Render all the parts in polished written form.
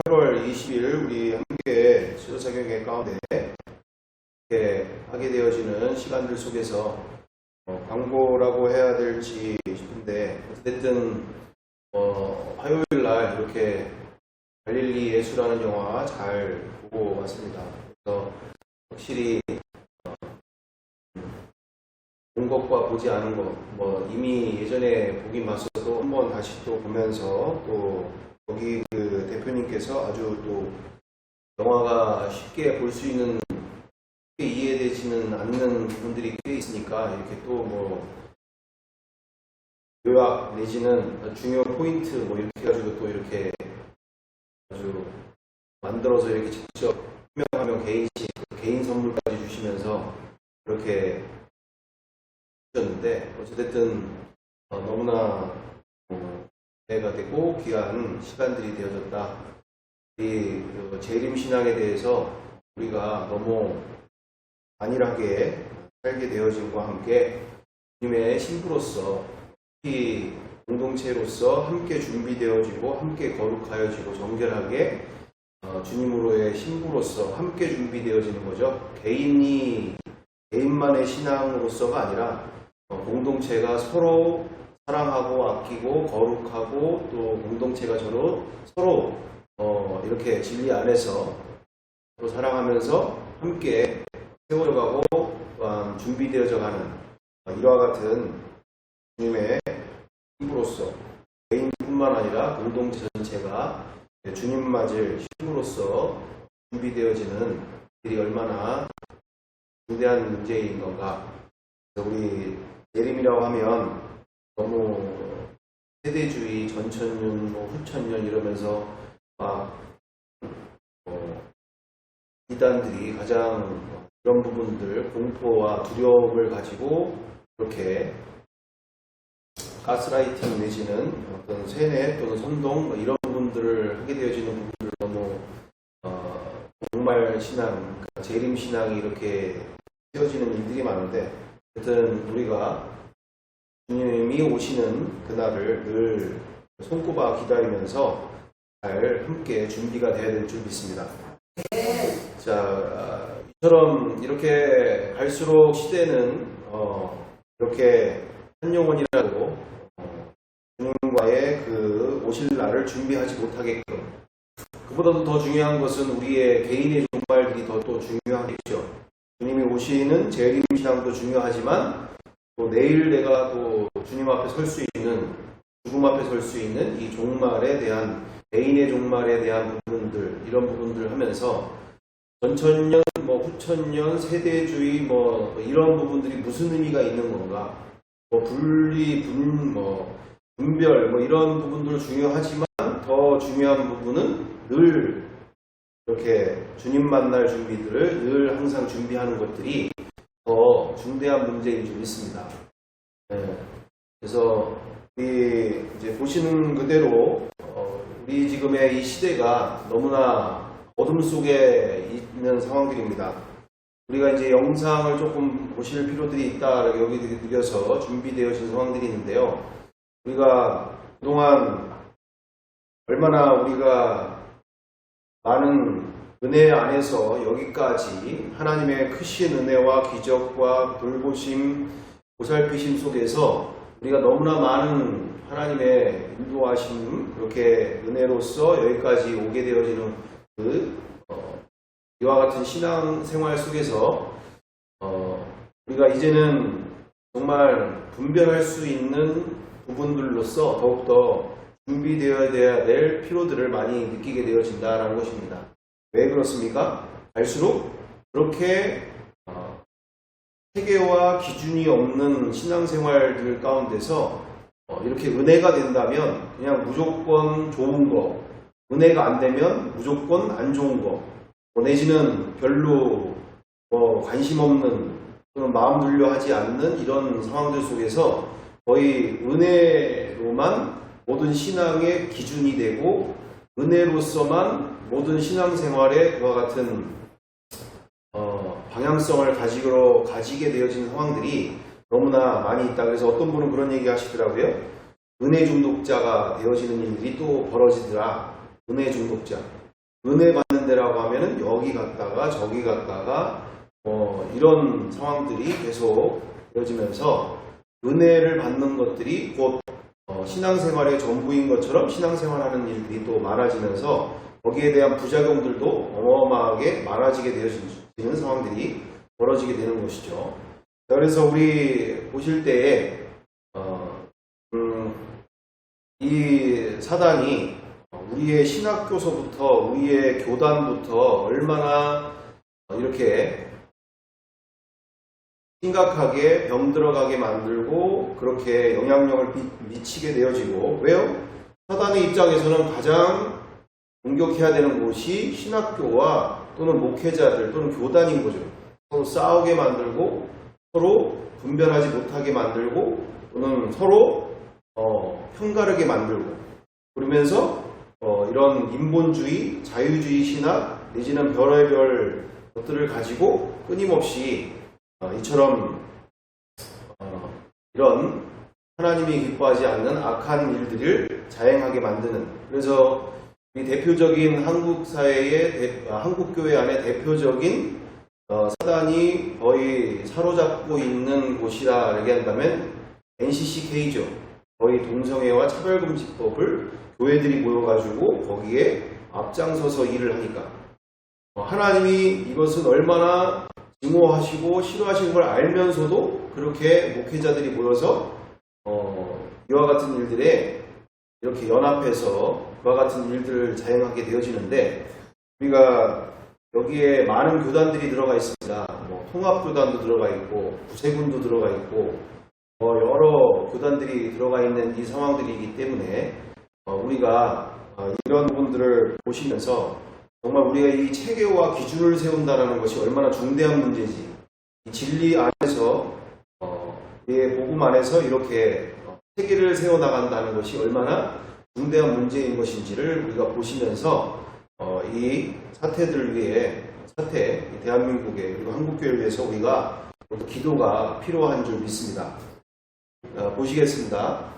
8월 20일 우리 함께 수요사경회 가운데 하게 되어지는 시간들 속에서 광고라고 해야 될지 싶은데 어쨌든 화요일 날 이렇게 갈릴리 예수라는 영화 잘 보고 왔습니다. 그래서 확실히 본 것과 보지 않은 것, 이미 예전에 보긴 봤어도 한번 다시 또 보면서 또 거기 그 대표님께서 아주 또 영화가 쉽게 볼 수 있는, 쉽게 이해되지는 않는 부분들이 꽤 있으니까 이렇게 또 요약 내지는 중요 포인트 이렇게 해가지고 또 이렇게 아주 만들어서 이렇게 직접 설명하면 개인 선물까지 주시면서 그렇게 주셨는데 어쨌든 너무나 가 되고 귀한 시간들이 되어졌다. 이 재림 신앙에 대해서 우리가 너무 안일하게 살게 되어짐과 함께 주님의 신부로서 이 공동체로서 함께 준비되어지고 함께 거룩하여지고 정결하게 주님으로의 신부로서 함께 준비되어지는 거죠. 개인만의 신앙으로서가 아니라 공동체가 서로 사랑하고 아끼고 거룩하고 또 공동체가 서로 이렇게 진리 안에서 서로 사랑하면서 함께 세워져가고 또한 준비되어져가는 이와 같은 주님의 신부로서 개인뿐만 아니라 공동체 전체가 주님 맞을 신부로서 준비되어지는 일이 얼마나 중대한 문제인 건가. 우리 예림이라고 하면 너무 세대주의, 전천년, 후천년 이러면서 이단들이 가장 이런 부분들, 공포와 두려움을 가지고 그렇게 가스라이팅 내지는 어떤 세뇌 또는 선동 이런 부분들을 하게 되어지는 부분들을 너무 종말 신앙, 재림 신앙이 이렇게 되어지는 일들이 많은데 어쨌든 우리가 주님이 오시는 그날을 늘 손꼽아 기다리면서 잘 함께 준비가 되어야 될 줄 믿습니다. 자, 이처럼 이렇게 갈수록 시대는 이렇게 한 영혼이라도 주님과의 그 오실 날을 준비하지 못하게끔, 그보다도 더 중요한 것은 우리의 개인의 종말들이 더 또 중요하겠죠. 주님이 오시는 재림 신앙도 중요하지만 또 내일 내가 또 주님 앞에 설 수 있는, 죽음 앞에 설 수 있는 이 종말에 대한, 개인의 종말에 대한 부분들, 이런 부분들 하면서 전천년, 후천년, 세대주의, 이런 부분들이 무슨 의미가 있는 건가, 분리, 분별, 이런 부분들 중요하지만 더 중요한 부분은 늘 이렇게 주님 만날 준비들을 늘 항상 준비하는 것들이 더 중대한 문제인 줄 믿습니다. 그래서 우리 이제 보시는 그대로 우리 지금의 이 시대가 너무나 어둠 속에 있는 상황들입니다. 우리가 이제 영상을 조금 보실 필요들이 있다 여기 느껴서 준비되어진 상황들이 있는데요. 우리가 그동안 얼마나 우리가 많은 은혜 안에서 여기까지 하나님의 크신 은혜와 기적과 돌보심, 보살피심 속에서 우리가 너무나 많은 하나님의 인도하심, 그렇게 은혜로서 여기까지 오게 되어지는 이와 같은 신앙생활 속에서 우리가 이제는 정말 분별할 수 있는 부분들로서 더욱더 준비되어야 될 필요들을 많이 느끼게 되어진다는 것입니다. 왜 그렇습니까? 갈수록 그렇게 체계와 기준이 없는 신앙생활들 가운데서 이렇게 은혜가 된다면 그냥 무조건 좋은 거, 은혜가 안 되면 무조건 안 좋은 거, 내지는 별로 관심 없는, 또는 마음 들려 하지 않는 이런 상황들 속에서 거의 은혜로만 모든 신앙의 기준이 되고 은혜로서만 모든 신앙생활에 그와 같은 방향성을 가지게 되어지는 상황들이 너무나 많이 있다. 그래서 어떤 분은 그런 얘기 하시더라고요. 은혜 중독자가 되어지는 일들이 또 벌어지더라. 은혜 중독자. 은혜 받는 데라고 하면은 여기 갔다가 저기 갔다가 이런 상황들이 계속 이어지면서 은혜를 받는 것들이 곧 신앙생활의 전부인 것처럼 신앙생활하는 일들이 또 많아지면서 거기에 대한 부작용들도 어마어마하게 많아지게 되어지는 상황들이 벌어지게 되는 것이죠. 그래서 우리 보실 때에 이 사단이 우리의 신학교서부터 우리의 교단부터 얼마나 이렇게 심각하게 병들어가게 만들고 그렇게 영향력을 미치게 되어지고, 왜요? 사단의 입장에서는 가장 공격해야 되는 곳이 신학교와 또는 목회자들 또는 교단인 거죠. 서로 싸우게 만들고 서로 분별하지 못하게 만들고 또는 서로 편가르게 만들고, 그러면서 이런 인본주의, 자유주의 신학 내지는 별의별 것들을 가지고 끊임없이 이처럼 이런 하나님이 기뻐하지 않는 악한 일들을 자행하게 만드는, 그래서 이 대표적인 한국 사회의 한국 교회 안에 대표적인 사단이 거의 사로잡고 있는 곳이라 얘기한다면 NCCK죠. 거의 동성애와 차별금지법을 교회들이 모여가지고 거기에 앞장서서 일을 하니까 하나님이 이것은 얼마나 증오하시고 싫어하시는 걸 알면서도 그렇게 목회자들이 모여서 이와 같은 일들에 이렇게 연합해서 그와 같은 일들을 자행하게 되어지는데, 우리가 여기에 많은 교단들이 들어가 있습니다. 통합교단도 들어가 있고 구세군도 들어가 있고 여러 교단들이 들어가 있는 이 상황들이기 때문에 우리가 이런 부분들을 보시면서 정말 우리가 이 체계와 기준을 세운다는 것이 얼마나 중대한 문제지, 이 진리 안에서 우리의 복음 안에서 이렇게 체계를 세워나간다는 것이 얼마나 중대한 문제인 것인지를 우리가 보시면서 이 사태들을 위해 대한민국의 그리고 한국교회를 위해서 우리가 기도가 필요한 줄 믿습니다. 보시겠습니다.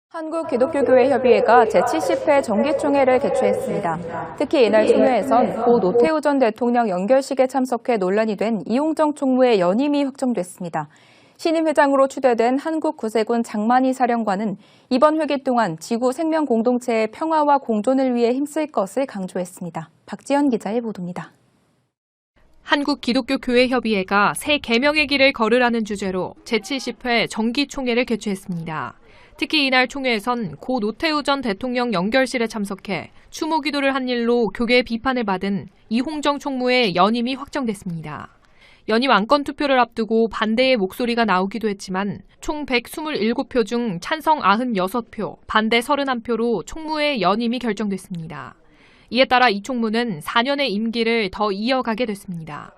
한국기독교교회협의회가 제70회 정기총회를 개최했습니다. 특히 이날 총회에선 고 노태우 전 대통령 연결식에 참석해 논란이 된 이홍정 총무의 연임이 확정됐습니다. 신임 회장으로 추대된 한국 구세군 장만희 사령관은 이번 회기 동안 지구 생명 공동체의 평화와 공존을 위해 힘쓸 것을 강조했습니다. 박지연 기자의 보도입니다. 한국기독교교회협의회가 새 개명의 길을 걸으라는 주제로 제70회 정기총회를 개최했습니다. 특히 이날 총회에선 고 노태우 전 대통령 연결식에 참석해 추모 기도를 한 일로 교계의 비판을 받은 이홍정 총무의 연임이 확정됐습니다. 연임 안건 투표를 앞두고 반대의 목소리가 나오기도 했지만 총 127표 중 찬성 96표, 반대 31표로 총무의 연임이 결정됐습니다. 이에 따라 이 총무는 4년의 임기를 더 이어가게 됐습니다.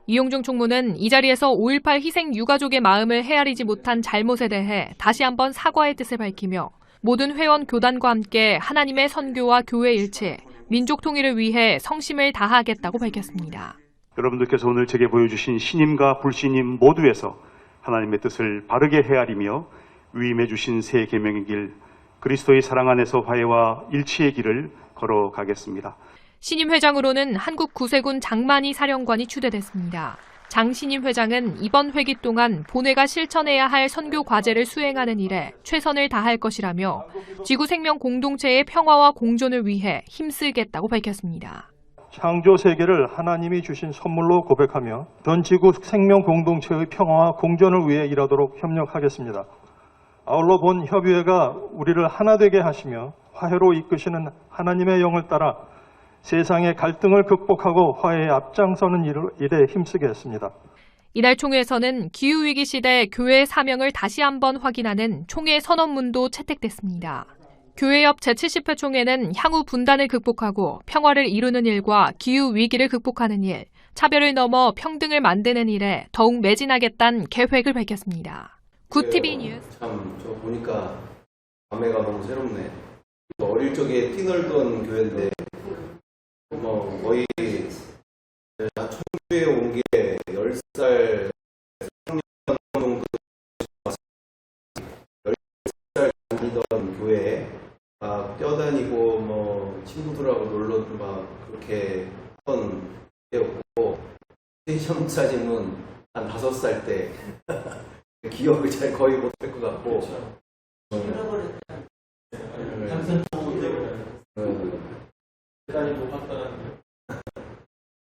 이홍정 총무는 이 자리에서 5.18 희생 유가족의 마음을 헤아리지 못한 잘못에 대해 다시 한번 사과의 뜻을 밝히며 모든 회원 교단과 함께 하나님의 선교와 교회 일체, 민족 통일을 위해 성심을 다하겠다고 밝혔습니다. 여러분들께서 오늘 제게 보여주신 신임과 불신임 모두에서 하나님의 뜻을 바르게 헤아리며 위임해 주신 새 계명의 길, 그리스도의 사랑 안에서 화해와 일치의 길을 걸어가겠습니다. 신임 회장으로는 한국 구세군 장만희 사령관이 추대됐습니다. 장 신임 회장은 이번 회기 동안 본회가 실천해야 할 선교 과제를 수행하는 일에 최선을 다할 것이라며 지구 생명 공동체의 평화와 공존을 위해 힘쓰겠다고 밝혔습니다. 창조 세계를 하나님이 주신 선물로 고백하며 전 지구 생명 공동체의 평화와 공존을 위해 일하도록 협력하겠습니다. 아울러 본 협의회가 우리를 하나 되게 하시며 화해로 이끄시는 하나님의 영을 따라 세상의 갈등을 극복하고 화해에 앞장서는 일에 힘쓰겠습니다. 이날 총회에서는 기후위기 시대 교회의 사명을 다시 한번 확인하는 총회 선언문도 채택됐습니다. 교회협 제70회 총회는 향후 분단을 극복하고 평화를 이루는 일과 기후위기를 극복하는 일, 차별을 넘어 평등을 만드는 일에 더욱 매진하겠다는 계획을 밝혔습니다. 굿TV 뉴스. 참, 저 보니까 감회가 너무 새롭네. 어릴 적에 뛰놀던 교회인데, 거의 청주에 온 게 10살, 3년 정도 10살 다니던 교회에 막 뛰어다니고 친구들하고 놀러 막 그렇게 목사님은 한 5살 때 기억을 잘 거의 못할 것 같고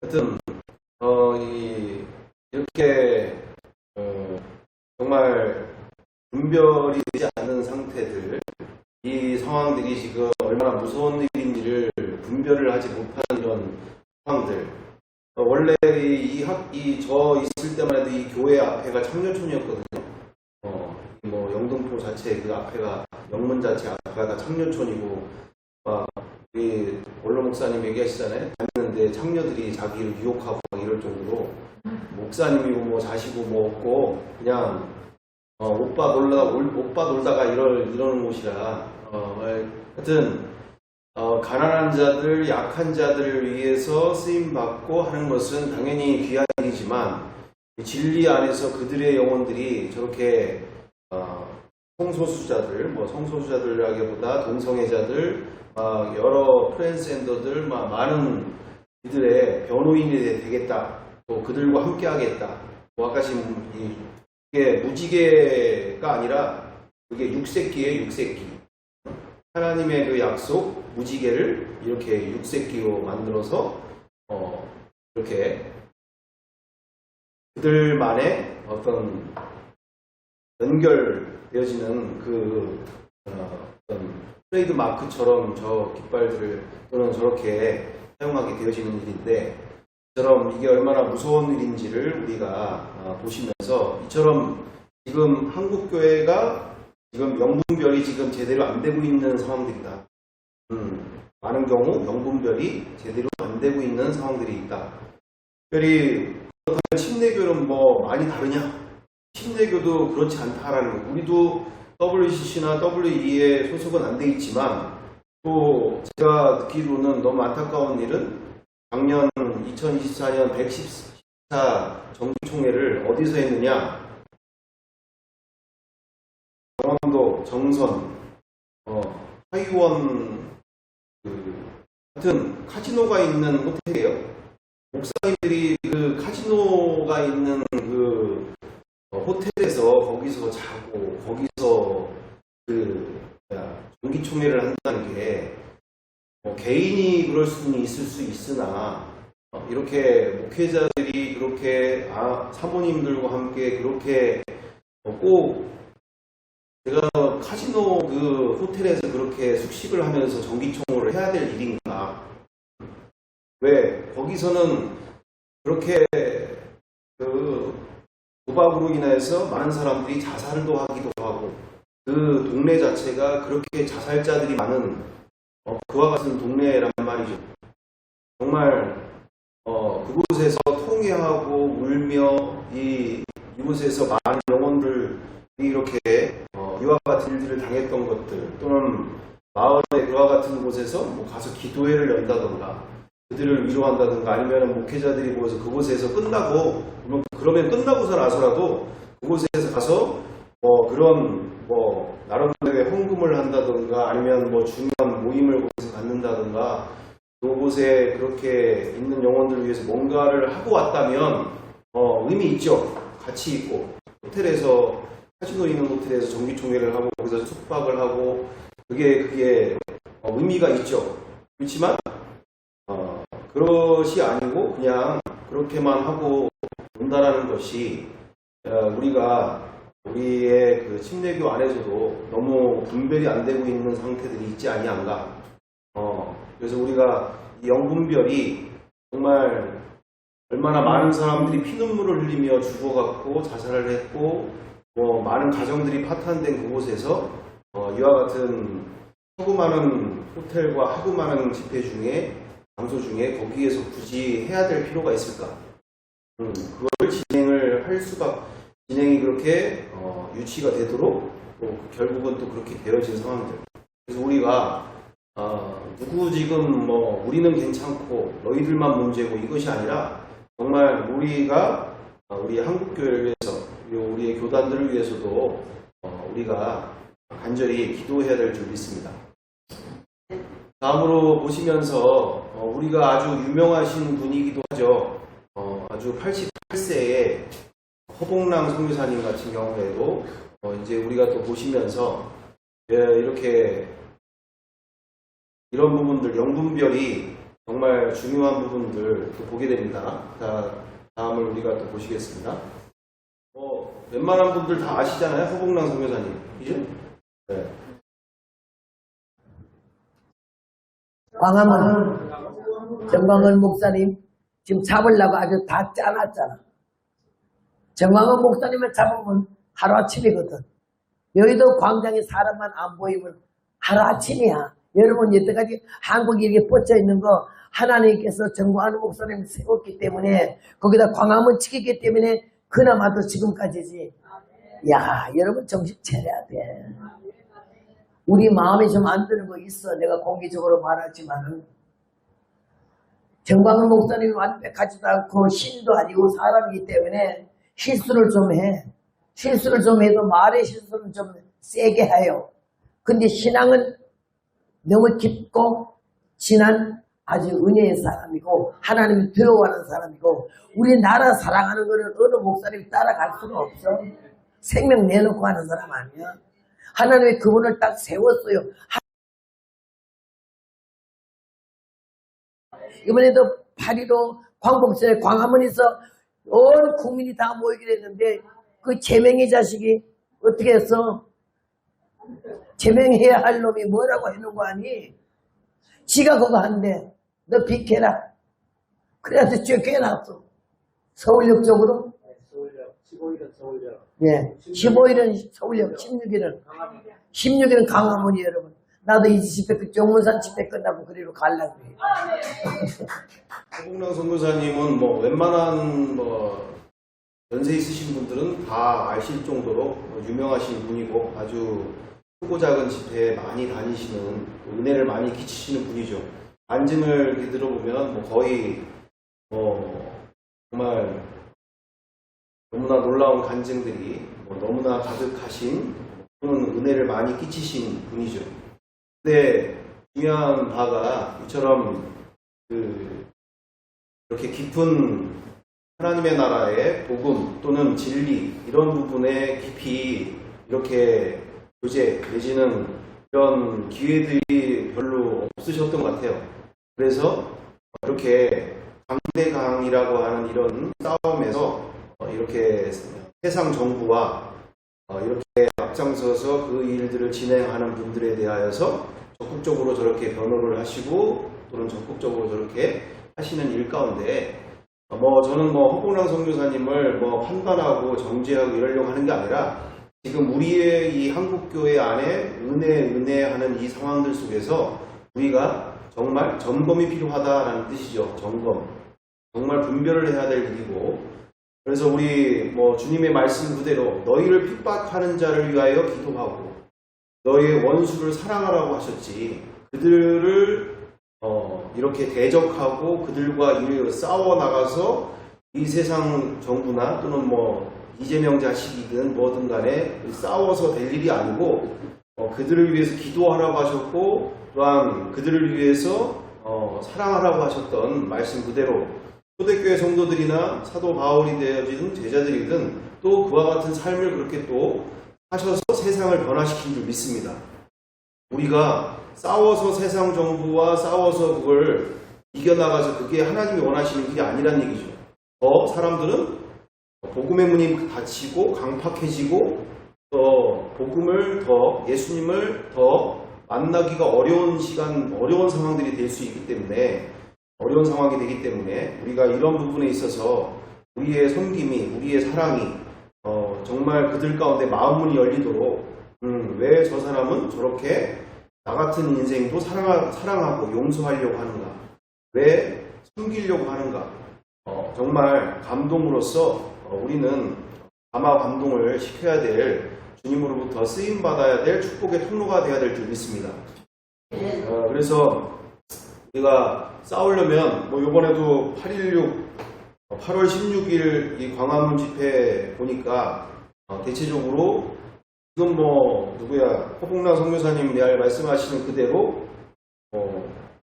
하여튼 이렇게 정말 분별이 되지 않는 상태들, 이 상황들이 지금 얼마나 무서운 일인지를 분별을 하지 못하는 이런 상황들. 원래 저 있을 때만 해도 이 교회 앞에가 창녀촌이었거든요. 뭐 영등포 자체 그 앞에가 영문 자체 앞에가 다 창녀촌이고, 우리 원로 목사님 얘기하시잖아요. 다니는데 창녀들이 자기를 유혹하고 이럴 정도로 목사님이고 뭐 자시고 뭐 없고 그냥 오빠 놀다가 이러는 곳이라 하여튼 가난한 자들, 약한 자들을 위해서 쓰임받고 하는 것은 당연히 귀한 일이지만 진리 안에서 그들의 영혼들이 저렇게 성소수자들, 성소수자들이라기보다 동성애자들, 여러 트랜스젠더들, 많은 이들의 변호인이 되겠다, 또 그들과 함께 하겠다. 아까 지금 이게 무지개가 아니라 그게 육색기예요, 육색기. 하나님의 그 약속, 무지개를 이렇게 육색기로 만들어서 이렇게 그들만의 어떤 연결되어지는 그 어떤 트레이드 마크처럼 저 깃발들을 또는 저렇게 사용하게 되어지는 일인데, 이처럼 이게 얼마나 무서운 일인지를 우리가 보시면서, 이처럼 지금 한국 교회가 지금 영분별이 지금 제대로 안 되고 있는 상황들이다. 많은 경우 영분별이 제대로 안 되고 있는 상황들이 있다. 특별히 그렇다면 침례교는 뭐 많이 다르냐? 침례교도 그렇지 않다라는 거. 우리도 WCC나 WE에 소속은 안 돼 있지만, 또 제가 듣기로는 너무 안타까운 일은 작년 2024년 114 정기총회를 어디서 했느냐? 강원도 정선 하이원 하여튼 카지노가 있는 호텔이에요. 목사님들이 그 카지노가 있는 그 호텔에서 거기서 자고 거기서 그 정기총회를 한다는 게 개인이 그럴 수는 있을 수 있으나 이렇게 목회자들이 그렇게 사모님들과 함께 그렇게 꼭 제가 카지노 그 호텔에서 그렇게 숙식을 하면서 정기총회를 해야 될 일인가? 왜 거기서는 그렇게 그 도박으로 인해서 많은 사람들이 자살도 하기도 하고, 그 동네 자체가 그렇게 자살자들이 많은 그와 같은 동네란 말이죠. 정말 그곳에서 통회하고 울며 이곳에서 많은 영혼들이 이렇게 이와 같은 일들을 당했던 것들, 또는 마을의 그와 같은 곳에서 뭐 가서 기도회를 연다던가 그들을 위로한다든가, 아니면 목회자들이 모여서 그곳에서 끝나고, 그러면 끝나고서 나서라도 그곳에서 가서 그런 나름대로의 헌금을 한다든가, 아니면 중요한 모임을 거기서 갖는다든가, 그곳에 그렇게 있는 영혼들을 위해서 뭔가를 하고 왔다면 의미 있죠. 가치 있고, 호텔에서 카지노 있는 호텔에서 정기총회를 하고 거기서 숙박을 하고 그게 의미가 있죠. 그렇지만 그것이 아니고 그냥 그렇게만 하고 온다라는 것이 우리의 그 침례교 안에서도 너무 분별이 안 되고 있는 상태들이 있지 아니한가. 그래서 우리가 이 영분별이 정말 얼마나 많은 사람들이 피눈물을 흘리며 죽어갔고 자살을 했고, 많은 가정들이 파탄된 그곳에서 이와 같은 하고 많은 호텔과 하고 많은 집회 중에, 장소 중에 거기에서 굳이 해야 될 필요가 있을까? 그걸 진행이 그렇게 유치가 되도록 또 결국은 또 그렇게 되어진 상황들. 그래서 우리가 누구 지금 우리는 괜찮고 너희들만 문제고 이것이 아니라, 정말 우리가 우리 한국교회를 위해서, 우리의 교단들을 위해서도 우리가 간절히 기도해야 될 줄 믿습니다. 다음으로 보시면서 우리가 아주 유명하신 분이기도 하죠. 아주 8세의 허봉랑 선교사님 같은 경우에도 이제 우리가 또 보시면서 이렇게 이런 부분들, 영분별이 정말 중요한 부분들 또 보게 됩니다. 자, 다음을 우리가 또 보시겠습니다. 웬만한 분들 다 아시잖아요. 허봉랑 선교사님. 그죠? 네. 광화문 정광훈 목사님 지금 잡으려고 아주 다 짜놨잖아. 정광훈 목사님을 잡으면 하루아침이거든. 여의도 광장에 사람만 안 보이면 하루아침이야. 여러분 여태까지 한국이 이렇게 뻗쳐 있는 거 하나님께서 정광훈 목사님을 세웠기 때문에 거기다 광화문 치기 때문에 그나마도 지금까지지. 야, 여러분 정신 차려야 돼. 우리 마음에 좀 안 드는 거 있어. 내가 공개적으로 말하지만은. 정광훈 목사님이 완벽하지도 않고 신도 아니고 사람이기 때문에 실수를 좀 해. 실수를 좀 해도 말의 실수는 좀 세게 해요. 근데 신앙은 너무 깊고 진한 아주 은혜의 사람이고 하나님을 두려워하는 사람이고 우리나라 사랑하는 거는 어느 목사님이 따라갈 수가 없어. 생명 내놓고 하는 사람 아니야. 하나님의 그분을 딱 세웠어요. 이번에도 8.15 광복절에 광화문에서 온 국민이 다 모이기로 했는데 그 제명의 자식이 어떻게 했어? 제명해야 할 놈이 뭐라고 해놓은 거 아니? 지가 그거 한대. 너 비켜라. 그래서 쫓겨났어. 서울역 쪽으로? 서울역. 15일은 서울역. 예. 15일은 서울역, 16일은 강화문이 여러분. 나도 이 집회, 정문산 집회 끝나고 그리로 가려고 해요. 허봉랑 선교사님은 웬만한 연세 있으신 분들은 다 아실 정도로 유명하신 분이고 아주 크고 작은 집회에 많이 다니시는 은혜를 많이 끼치시는 분이죠. 간증을 이렇게 들어보면 거의 정말 너무나 놀라운 간증들이 너무나 가득하신 그런 은혜를 많이 끼치신 분이죠. 근데 중요한 바가 이처럼 이렇게 깊은 하나님의 나라의 복음 또는 진리 이런 부분에 깊이 이렇게 교제 내지는 이런 기회들이 별로 없으셨던 것 같아요. 그래서 이렇게 강대강이라고 하는 이런 싸움에서 이렇게 세상 정부와 이렇게 앞장서서 그 일들을 진행하는 분들에 대하여서 적극적으로 저렇게 변호를 하시고 또는 적극적으로 저렇게 하시는 일 가운데 저는 허봉랑 선교사님을 판단하고 정죄하고 이러려고 하는 게 아니라 지금 우리의 이 한국교회 안에 은혜하는 이 상황들 속에서 우리가 정말 점검이 필요하다라는 뜻이죠. 점검. 정말 분별을 해야 될 일이고 그래서 우리 주님의 말씀 그대로 너희를 핍박하는 자를 위하여 기도하고 너희의 원수를 사랑하라고 하셨지 그들을 이렇게 대적하고 그들과 싸워 나가서 이 세상 정부나 또는 이재명 자식이든 뭐든 간에 싸워서 될 일이 아니고 그들을 위해서 기도하라고 하셨고 또한 그들을 위해서 사랑하라고 하셨던 말씀 그대로 초대교회 성도들이나 사도 바울이 되어진 제자들이든 또 그와 같은 삶을 그렇게 또 하셔서 세상을 변화시킨 줄 믿습니다. 우리가 싸워서 세상 정부와 싸워서 그걸 이겨나가서 그게 하나님이 원하시는 길이 아니란 얘기죠. 사람들은 복음의 문이 닫히고 강팍해지고 복음을 예수님을 더 만나기가 어려운 상황들이 될 수 있기 때문에 어려운 상황이 되기 때문에 우리가 이런 부분에 있어서 우리의 섬김이 우리의 사랑이 정말 그들 가운데 마음문이 열리도록 왜 저 사람은 저렇게 나 같은 인생도 사랑하고 용서하려고 하는가 왜 섬기려고 하는가 정말 감동으로서 우리는 아마 감동을 시켜야 될 주님으로부터 쓰임받아야 될 축복의 통로가 되어야 될 줄 믿습니다. 그래서 우리가 싸우려면 이번에도 8월 16일 이 광화문 집회 보니까 대체적으로 지금 허봉랑 선교사님 말씀하시는 그대로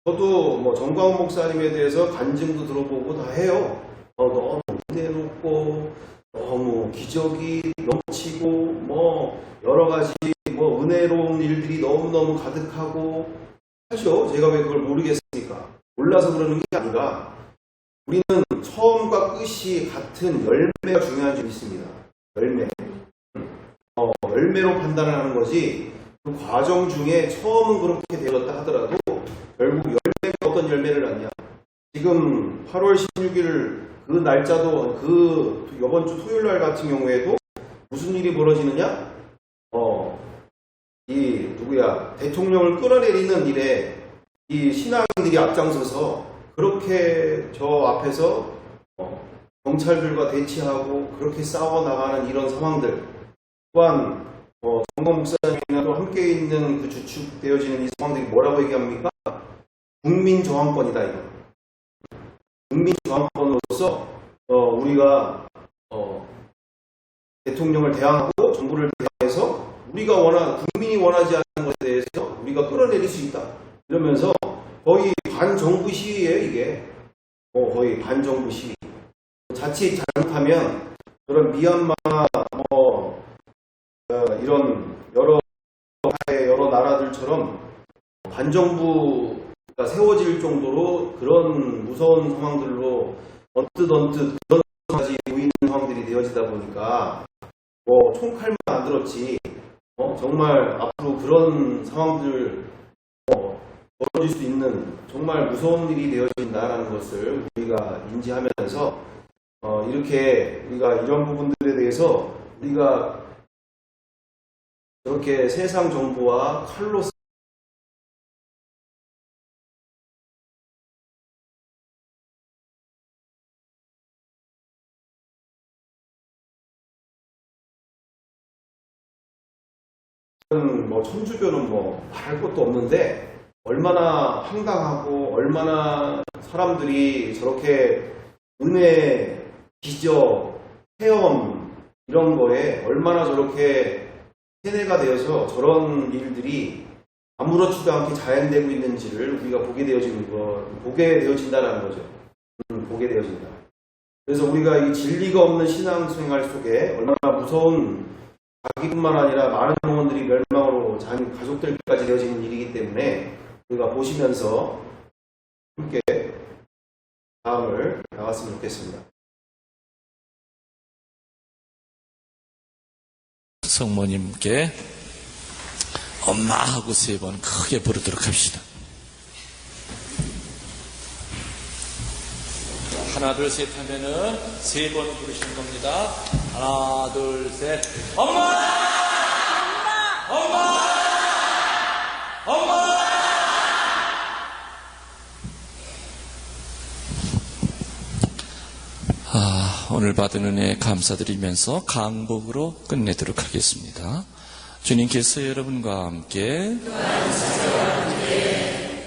저도 정광훈 목사님에 대해서 간증도 들어보고 다 해요. 너무 은혜 높고 너무 기적이 넘치고 뭐 여러 가지 뭐 은혜로운 일들이 너무너무 가득하고 하죠. 제가 왜 그걸 모르겠습니까? 몰라서 그러는 게 아니라 우리는 처음과 끝이 같은 열매가 중요한 점이 있습니다. 열매. 열매로 판단을 하는 거지 그 과정 중에 처음은 그렇게 되었다 하더라도 결국 열매가 어떤 열매를 낳냐. 지금 8월 16일 그 날짜도 그 이번 주 토요일 날 같은 경우에도 무슨 일이 벌어지느냐? 이 누구야 대통령을 끌어내리는 일에 이 신앙인들이 앞장서서 그렇게 저 앞에서 경찰들과 대치하고 그렇게 싸워 나가는 이런 상황들 또한 정건 목사님이나 또 함께 있는 그 주축되어지는 이 상황들이 뭐라고 얘기합니까? 국민 저항권이다 이거. 국민 저항권으로서 우리가 대통령을 대항하고 정부를 대항해서 우리가 국민이 원하지 않는 것에 대해서 우리가 끌어내릴 수 있다. 이러면서 거의 반정부 시위예요 이게. 거의 반정부 시위. 자칫 잘못하면 그런 미얀마 이런 여러 나라들처럼 반정부가 세워질 정도로 그런 무서운 상황들로 언뜻 그런 까지 보이는 상황들이 되어지다 보니까 총칼만 안 들었지 정말 앞으로 그런 상황들 벌어질 수 있는 정말 무서운 일이 되어진다는 것을 우리가 인지하면서 이렇게 우리가 이런 부분들에 대해서 우리가 이렇게 세상 정부와 칼로 천주교는 말할 것도 없는데 얼마나 황당하고 얼마나 사람들이 저렇게 은혜, 기적, 체험 이런 거에 얼마나 저렇게 세뇌가 되어서 저런 일들이 아무렇지도 않게 자행되고 있는지를 우리가 보게 되어진다는 거죠. 보게 되어진다. 그래서 우리가 이 진리가 없는 신앙생활 속에 얼마나 무서운 자기뿐만 아니라 많은 영혼들이 멸망으로 자기 가족들까지 되어지는 일이기 때문에 우리가 보시면서 함께 다음을 나갔으면 좋겠습니다. 성모님께 엄마 하고 3번 크게 부르도록 합시다. 하나 둘 셋 하면은 3번 부르시는 겁니다. 하나 둘 셋 엄마 엄마 엄마 오늘 받은 은혜 감사드리면서 강복으로 끝내도록 하겠습니다. 주님께서 여러분과 함께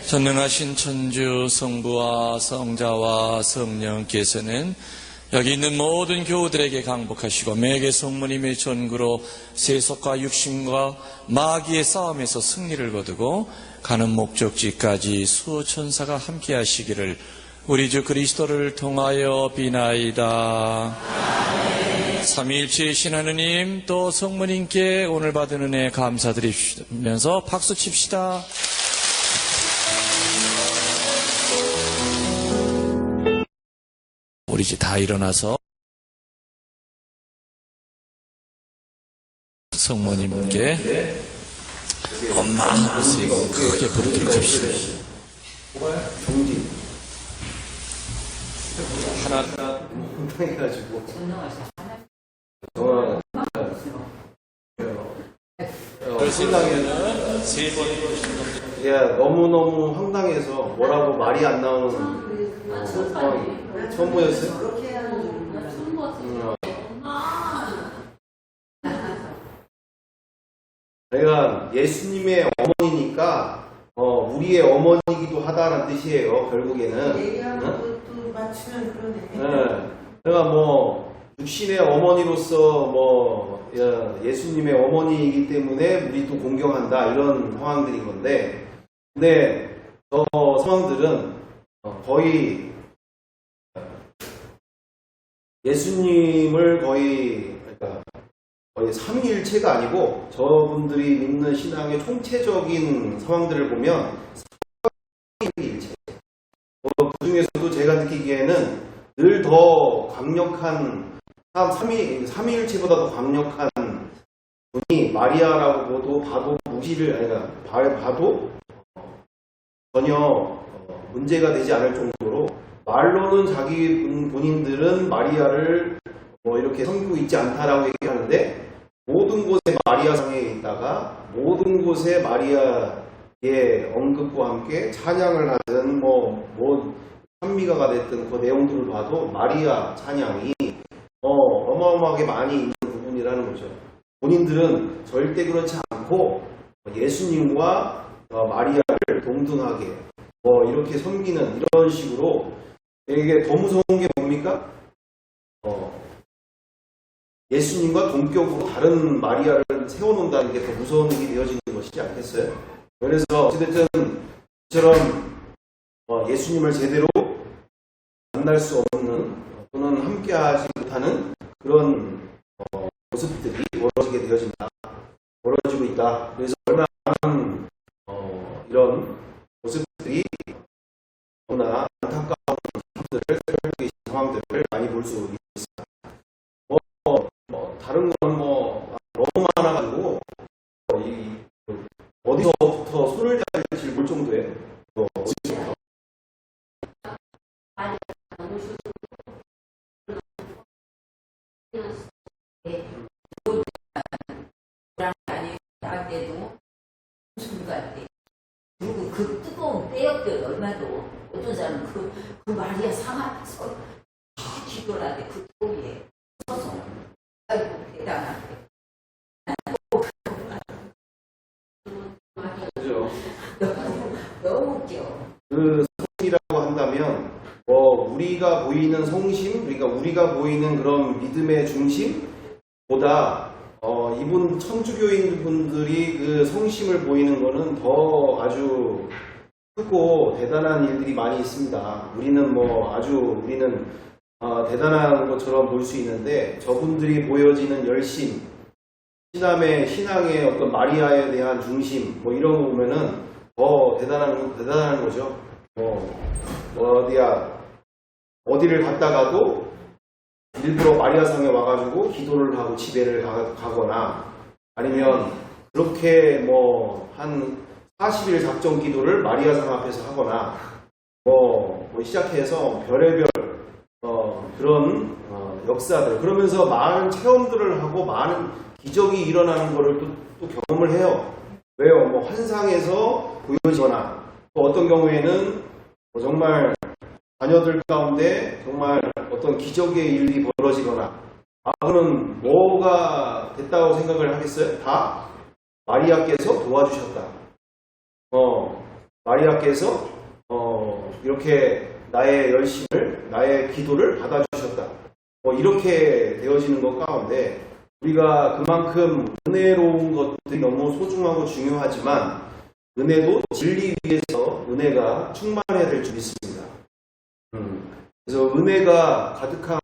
전능하신 천주 성부와 성자와 성령께서는 여기 있는 모든 교우들에게 강복하시고 매개 성모님의 전구로 세속과 육신과 마귀의 싸움에서 승리를 거두고 가는 목적지까지 수천사가 함께 하시기를 우리 주 그리스도를 통하여 비나이다. 삼위일체이신 하느님 또 성모님께 오늘 받은 은혜 감사드리면서 박수 칩시다. 우리 이제 다 일어나서 성모님께 엄마 하고서 크게 부르도록 합시다. 종지 하나 해가지고 신랑에는 3번 부르시는 겁니다. 예, 너무너무 황당해서 뭐라고 말이 안 나오는 처음 보였어요? 내가 예수님의 어머니니까 우리의 어머니이기도 하다는 뜻이에요. 결국에는. 또 맞추면 그러네. 내가 육신의 어머니로서 예수님의 어머니이기 때문에 우리도 공경한다 이런 상황들인 건데, 근데 저 상황들은 거의 예수님을 거의 삼위일체가 아니고 저분들이 믿는 신앙의 총체적인 상황들을 보면 삼위일체. 그 중에서도 제가 느끼기에는 늘 더 강력한 삼위일체보다 더 강력한 분이 마리아라고 봐도 봐도 전혀 문제가 되지 않을 정도로 말로는 자기 본인들은 마리아를 이렇게 섬기고 있지 않다라고 얘기하는데 모든 곳에 마리아상에 있다가 모든 곳에 마리아의 언급과 함께 찬양을 하든 찬미가가 됐든 그 내용들을 봐도 마리아 찬양이 어마어마하게 많이 있는 부분이라는 거죠. 본인들은 절대 그렇지 않고 예수님과 마리아를 동등하게 이렇게 섬기는 이런 식으로 이게 더 무서운 게 뭡니까? 예수님과 동격으로 다른 마리아를 세워놓는다는 게 더 무서운 일이 되어지는 것이지 않겠어요? 그래서 어쨌든 이처럼 예수님을 제대로 만날 수 없는 또는 함께하지 못하는 그런 모습들이 벌어지고 있다. 그래서 얼마나 이런 모습들이 너무나 안타까운 상황들을 많이 볼 수 있습니다. 다른 건 너무 많아가지고 어디서부터 손을 대야 될지 볼 정도예요. 그리고 그 뜨거운 떼역들 얼마도 어떤 사람은 그 마리아 상 앞에서 다 기도를 하는데 그 도리에 서서 아이고 대단하게 그죠? 너무 웃겨. 그 성이라고 한다면 우리가 보이는 성심, 그러니까 우리가 보이는 그런 믿음의 중심보다 이분 천주교인 분들이 그 성심을 보이는 거는 더 아주 크고 대단한 일들이 많이 있습니다. 우리는 우리는 대단한 것처럼 볼 수 있는데 저분들이 보여지는 열심, 신앙의 어떤 마리아에 대한 중심 이런 거 보면은 더 대단한 거죠. 어디를 갔다가도 일부러 마리아상에 와가지고 기도를 하고 집회를 가거나 아니면 그렇게 한 40일 작정 기도를 마리아상 앞에서 하거나 시작해서 별의별 그런 역사들 그러면서 많은 체험들을 하고 많은 기적이 일어나는 거를 또 경험을 해요. 왜요? 환상에서 보여지거나 또 어떤 경우에는 정말 자녀들 가운데 정말 어떤 기적의 일이 벌어지거나 그는 뭐가 됐다고 생각을 하겠어요? 다 마리아께서 도와주셨다. 마리아께서 이렇게 나의 열심을 나의 기도를 받아주셨다. 이렇게 되어지는 것 가운데 우리가 그만큼 은혜로운 것들이 너무 소중하고 중요하지만 은혜도 진리 위에서 은혜가 충만해야 될 줄 믿습니다. 그래서 은혜가 가득한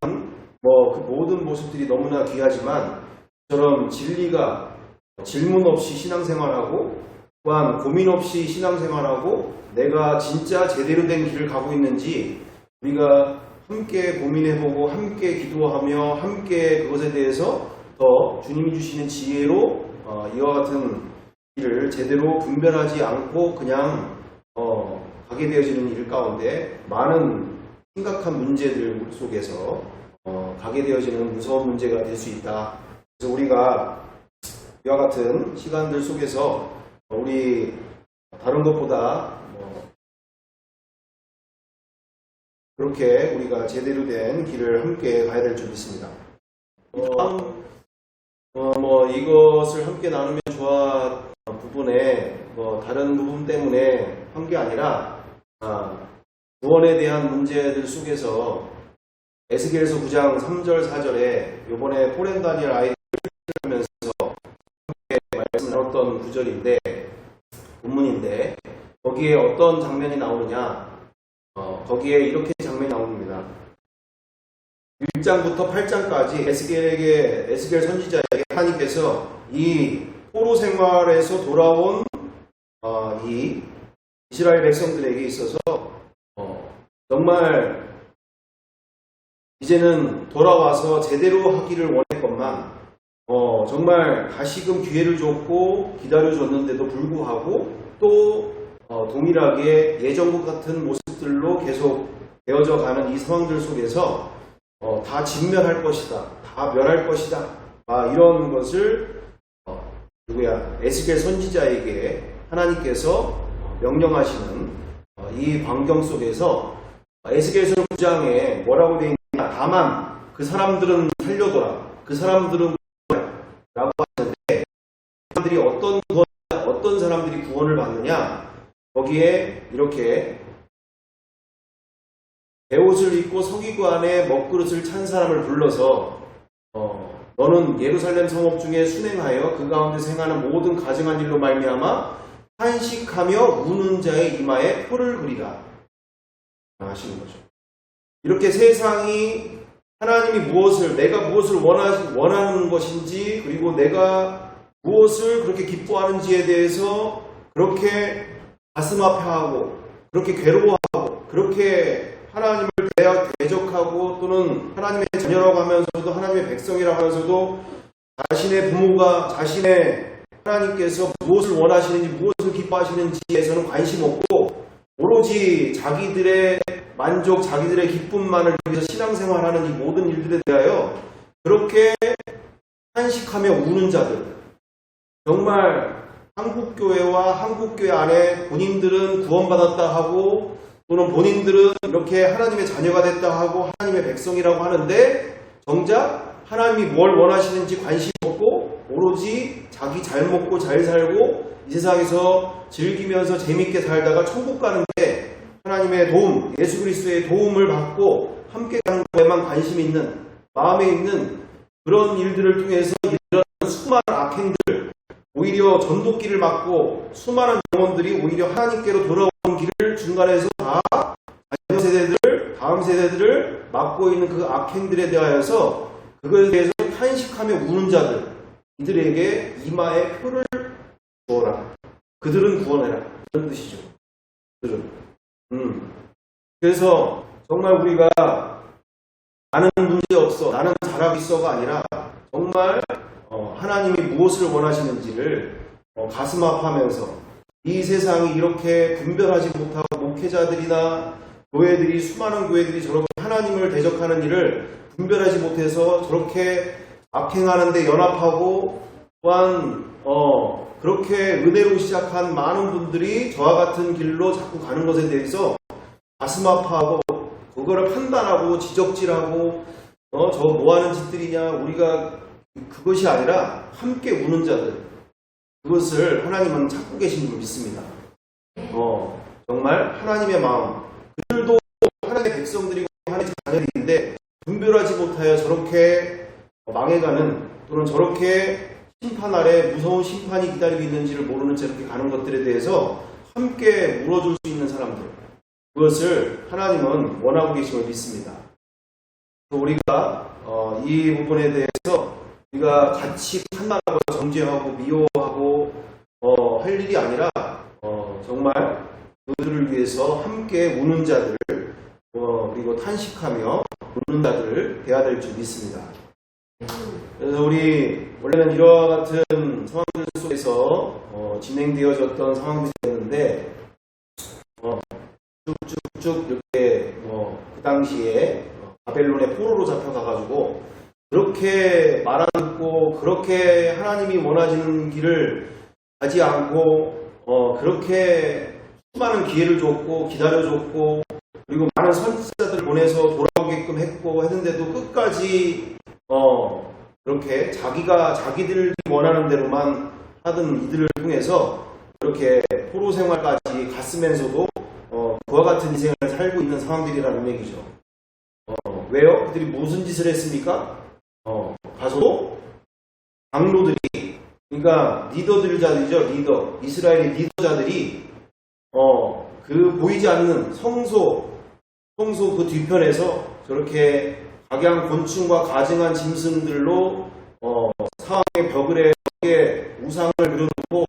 그 모든 모습들이 너무나 귀하지만 저처럼 진리가 질문 없이 신앙생활하고 또한 고민 없이 신앙생활하고 내가 진짜 제대로 된 길을 가고 있는지 우리가 함께 고민해보고 함께 기도하며 함께 그것에 대해서 더 주님이 주시는 지혜로 이와 같은 길을 제대로 분별하지 않고 그냥 가게 되어지는 일 가운데 많은 심각한 문제들 속에서 가게 되어지는 무서운 문제가 될 수 있다. 그래서 우리가 이와 같은 시간들 속에서 우리 다른 것보다 그렇게 우리가 제대로 된 길을 함께 가야 될 줄 믿습니다. 이것을 함께 나누면 좋아 부분에 다른 부분 때문에 한 게 아니라 구원에 대한 문제들 속에서 에스겔서 9장 3절 4절에 요번에 포렌 다니엘 아이를 하면서 함께 말씀을 나눴던 구절인데 본문인데 거기에 어떤 장면이 나오느냐 거기에 이렇게 장면이 나옵니다. 1장부터 8장까지 에스겔 선지자에게 하나님께서 이 포로 생활에서 돌아온 이 이스라엘 백성들에게 있어서 정말 이제는 돌아와서 제대로 하기를 원했건만 정말 다시금 기회를 줬고 기다려줬는데도 불구하고 또 동일하게 예전과 같은 모습들로 계속 되어져 가는 이 상황들 속에서 다 진멸할 것이다, 다 멸할 것이다, 이런 것을 에스겔 선지자에게 하나님께서 명령하시는 이 광경 속에서 에스겔서 9장에 뭐라고 되어 있냐, 다만 그 사람들은 살려둬라, 그 사람들은 라고 하는데, 사람들이 어떤 사람들이 구원을 받느냐, 거기에 이렇게 베옷을 입고 서기관의 먹그릇을 찬 사람을 불러서 너는 예루살렘 성읍 중에 순행하여 그 가운데 행하는 모든 가증한 일로 말미암아 탄식하며 우는 자의 이마에 표를 그리라 하시는 거죠. 이렇게 세상이 하나님이 내가 무엇을 원하는 것인지, 그리고 내가 무엇을 그렇게 기뻐하는지에 대해서 그렇게 가슴 아파하고, 그렇게 괴로워하고, 그렇게 하나님을 대적하고, 또는 하나님의 자녀라고 하면서도, 하나님의 백성이라고 하면서도, 자신의 부모가 하나님께서 무엇을 원하시는지, 무엇을 기뻐하시는지에서는 관심 없고, 오로지 자기들의 만족, 자기들의 기쁨만을 위해서 신앙생활하는 이 모든 일들에 대하여 그렇게 탄식하며 우는 자들, 정말 한국교회와 한국교회 안에 본인들은 구원받았다 하고, 또는 본인들은 이렇게 하나님의 자녀가 됐다 하고 하나님의 백성이라고 하는데, 정작 하나님이 뭘 원하시는지 관심 없고 오로지 자기 잘 먹고 잘 살고 이 세상에서 즐기면서 재밌게 살다가 천국 가는데 하나님의 도움, 예수 그리스도의 도움을 받고 함께 가는 것에만 관심이 있는, 마음에 있는 그런 일들을 통해서 일어나는 수많은 악행들, 오히려 전도길을 막고 수많은 영혼들이 오히려 하나님께로 돌아오는 길을 중간에서 다 다음 세대들을 막고 있는 그 악행들에 대하여서 그것에 대해서 탄식하며 우는 자들, 이들에게 이마에 표를 주어라. 그들은 구원해라. 그런 뜻이죠. 그들은. 그래서 정말 우리가 나는 문제 없어, 나는 잘하고 있어가 아니라 정말 하나님이 무엇을 원하시는지를 가슴 아파하면서, 이 세상이 이렇게 분별하지 못하고 목회자들이나 교회들이, 수많은 교회들이 저렇게 하나님을 대적하는 일을 분별하지 못해서 저렇게 악행하는데 연합하고, 또한 그렇게 은혜로 시작한 많은 분들이 저와 같은 길로 자꾸 가는 것에 대해서 가슴 아파하고, 그거를 판단하고 지적질하고 저 뭐하는 짓들이냐, 우리가 그것이 아니라 함께 우는 자들, 그것을 하나님은 찾고 계신 줄 믿습니다. 정말 하나님의 마음, 그들도 하나님의 백성들이고 하나님의 자녀들인데 분별하지 못하여 저렇게 망해가는, 또는 저렇게 심판 아래 무서운 심판이 기다리고 있는지를 모르는 채 이렇게 가는 것들에 대해서 함께 물어줄 수 있는 사람들, 그것을 하나님은 원하고 계심을 믿습니다. 우리가 이 부분에 대해서 우리가 같이 판단하고 정죄하고 미워하고 할 일이 아니라 정말 그들을 위해서 함께 우는 자들, 그리고 탄식하며 우는 자들을 대해야 될 줄 믿습니다. 그래서 우리 원래는 이와 같은 상황들 속에서 진행되어졌던 상황들이었는데, 쭉쭉쭉 이렇게 그 당시에 바벨론의 포로로 잡혀가가지고 그렇게 말 안 듣고, 그렇게 하나님이 원하시는 길을 가지 않고, 그렇게 수많은 기회를 줬고 기다려줬고, 그리고 많은 선지자들을 보내서 돌아오게끔 했고 했는데도 끝까지 그렇게 자기들이 원하는 대로만 하던 이들을 통해서 그렇게 포로 생활까지 갔으면서도 그와 같은 인생을 살고 있는 상황들이라는 얘기죠. 왜요? 그들이 무슨 짓을 했습니까? 가서 장로들이, 그러니까 리더들이죠. 이스라엘의 리더자들이 그 보이지 않는 성소 그 뒤편에서 저렇게 각양 곤충과 가증한 짐승들로 상황의 벽을에 우상을 그려놓고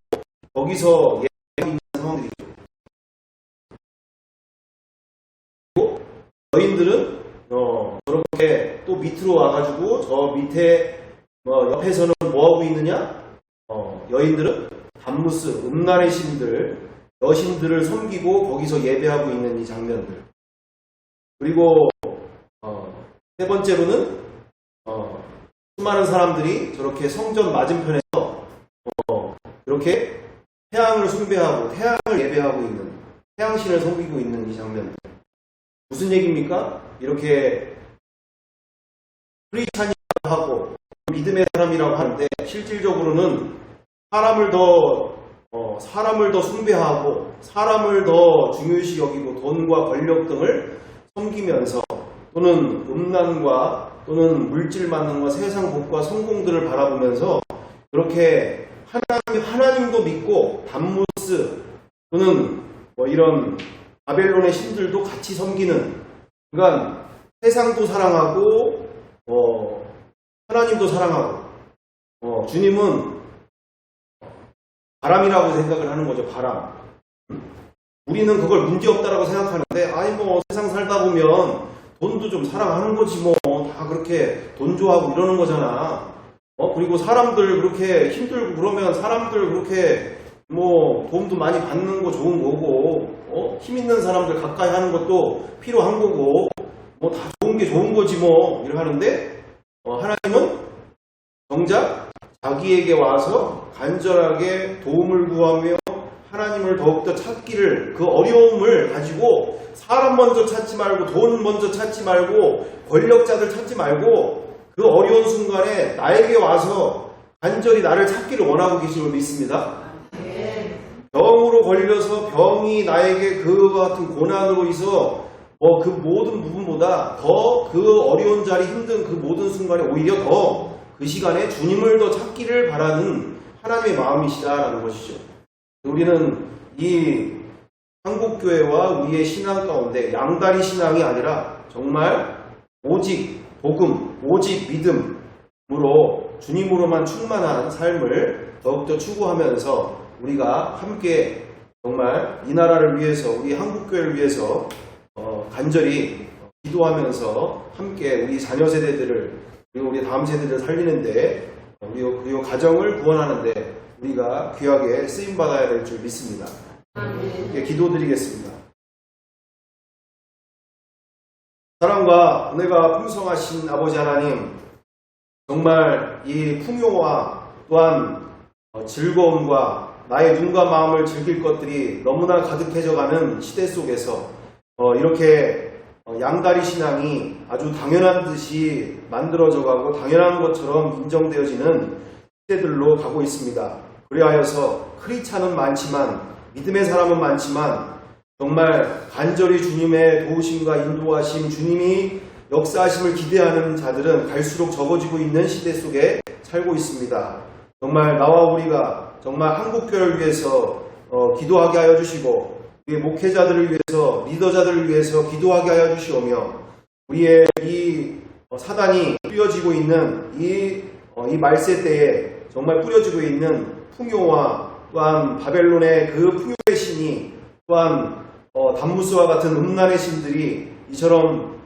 거기서 예배하고 있는 상황들이죠. 그리고 여인들은 저렇게 또 밑으로 와가지고 저 밑에 옆에서는 뭐하고 있느냐? 여인들은 담무스, 음란의 신들, 여신들을 섬기고 거기서 예배하고 있는 이 장면들. 그리고 세 번째로는 수많은 사람들이 저렇게 성전 맞은편에서 이렇게 태양을 숭배하고 태양을 예배하고 있는, 태양신을 섬기고 있는 이 장면들. 무슨 얘기입니까? 이렇게 크리스찬이라고 하고 믿음의 사람이라고 하는데 실질적으로는 사람을 더 숭배하고 사람을 더 중요시 여기고 돈과 권력 등을 섬기면서 또는 음란과 또는 물질 만능과 세상 복과 성공들을 바라보면서 그렇게 하나님도 믿고 담무스 또는 이런 바벨론의 신들도 같이 섬기는, 그러니까 세상도 사랑하고 하나님도 사랑하고 주님은 바람이라고 생각을 하는 거죠. 바람. 우리는 그걸 문제없다라고 생각하는데 세상 살다 보면 돈도 좀 사랑하는 거지 다 그렇게 돈 좋아하고 이러는 거잖아. 그리고 사람들 그렇게 힘들고 그러면 사람들 그렇게 도움도 많이 받는 거 좋은 거고 힘 있는 사람들 가까이 하는 것도 필요한 거고 다 좋은 게 좋은 거지 이렇게 하는데 하나님은 정작 자기에게 와서 간절하게 도움을 구하며 하나님을 더욱더 찾기를, 그 어려움을 가지고 사람 먼저 찾지 말고 돈 먼저 찾지 말고 권력자들 찾지 말고 그 어려운 순간에 나에게 와서 간절히 나를 찾기를 원하고 계심을 믿습니다. 병으로 걸려서 병이 나에게 그와 같은 고난으로 있어 그 모든 부분보다 더 그 어려운 자리 힘든 그 모든 순간에 오히려 더 그 시간에 주님을 더 찾기를 바라는 하나님의 마음이시다라는 것이죠. 우리는 이 한국교회와 우리의 신앙 가운데 양다리 신앙이 아니라 정말 오직 복음, 오직 믿음으로 주님으로만 충만한 삶을 더욱더 추구하면서 우리가 함께 정말 이 나라를 위해서, 우리 한국교회를 위해서 간절히 기도하면서 함께 우리 자녀 세대들을 그리고 우리 다음 세대들을 살리는데 그리고 가정을 구원하는데 우리가 귀하게 쓰임받아야 될 줄 믿습니다. 기도드리겠습니다. 사랑과 은혜가 풍성하신 아버지 하나님, 정말 이 풍요와 또한 즐거움과 나의 눈과 마음을 즐길 것들이 너무나 가득해져가는 시대 속에서 이렇게 양다리 신앙이 아주 당연한 듯이 만들어져가고 당연한 것처럼 인정되어지는 시대들로 가고 있습니다. 그리하여서 크리스찬은 많지만 믿음의 사람은 많지만 정말 간절히 주님의 도우심과 인도하심, 주님이 역사하심을 기대하는 자들은 갈수록 적어지고 있는 시대 속에 살고 있습니다. 정말 나와 우리가 정말 한국교회를 위해서 기도하게 하여 주시고 우리의 목회자들을 위해서, 리더자들을 위해서 기도하게 하여 주시오며 우리의 이 사단이 뿌려지고 있는 이 말세 때에 정말 뿌려지고 있는 풍요와 또한 바벨론의 그 풍요의 신이 또한 담무스와 같은 음란의 신들이 이처럼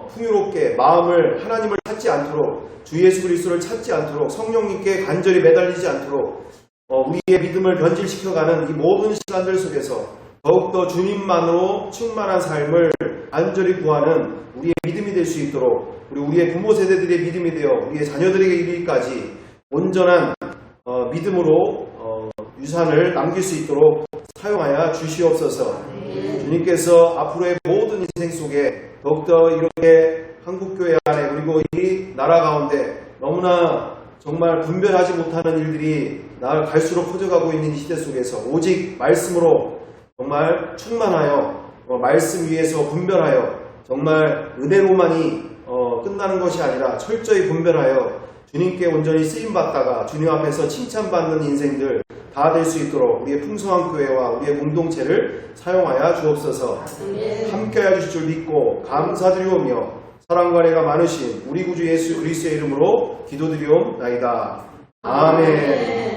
풍요롭게 마음을 하나님을 찾지 않도록 주 예수 그리스도를 찾지 않도록 성령님께 간절히 매달리지 않도록 우리의 믿음을 변질시켜가는 이 모든 시간들 속에서 더욱더 주님만으로 충만한 삶을 간절히 구하는 우리의 믿음이 될 수 있도록 우리의 부모 세대들의 믿음이 되어 우리의 자녀들에게 이르기까지 온전한 믿음으로 유산을 남길 수 있도록 사용하여 주시옵소서. 주님께서 앞으로의 모든 인생 속에 더욱더 이렇게 한국교회 안에 그리고 이 나라 가운데 너무나 정말 분별하지 못하는 일들이 갈수록 커져가고 있는 이 시대 속에서 오직 말씀으로 정말 충만하여 말씀 위에서 분별하여 정말 은혜로만이 끝나는 것이 아니라 철저히 분별하여 주님께 온전히 쓰임받다가 주님 앞에서 칭찬받는 인생들 다 될 수 있도록 우리의 풍성한 교회와 우리의 공동체를 사용하여 주옵소서. 함께하여 주실 줄 믿고 감사드리오며 사랑과 은혜가 많으신 우리 구주 예수 그리스도의 이름으로 기도드리옵나이다. 아멘.